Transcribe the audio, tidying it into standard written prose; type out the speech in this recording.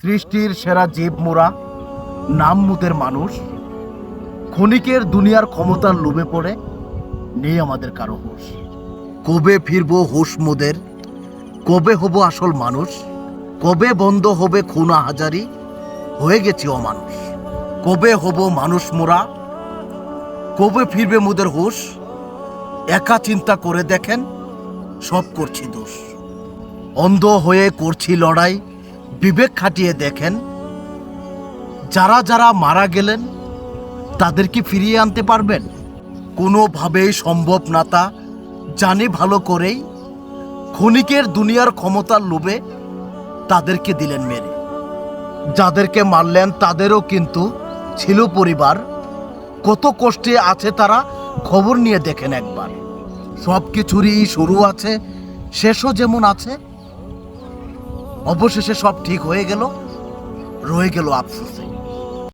সৃষ্টির সেরা জীব মোরা, নাম মুদের মানুষ। ক্ষণিকের দুনিয়ার ক্ষমতার লোভে পড়ে নেই আমাদের কারো হুঁশ। কবে ফিরবো হুঁশ মোদের, কবে হব আসল মানুষ, কবে বন্ধ হবে খুনা হাজারি, হয়ে গেছি অমানুষ। কবে হব মানুষ মোরা, কবে ফিরবে মোদের হুঁশ, একা চিন্তা করে দেখেন সব করছি দোষ। অন্ধ হয়ে করছি লড়াই, বিবেক খাটিয়ে দেখেন যারা যারা মারা গেলেন তাদের কি ফিরিয়ে আনতে পারবেন? কোনোভাবেই সম্ভব না তা জানি ভালো করেই, ক্ষণিকের দুনিয়ার ক্ষমতার লোভে তাদেরকে দিলেন মেরে। যাদেরকে মারলেন তাদেরও কিন্তু ছিল পরিবার, কত কষ্টে আছে তারা খবর নিয়ে দেখেন একবার। সব কিছুরই শুরু আছে, শেষও যেমন আছে। অবশেষে সব ঠিক হয়ে গেল, রয়ে গেল আফসোসে।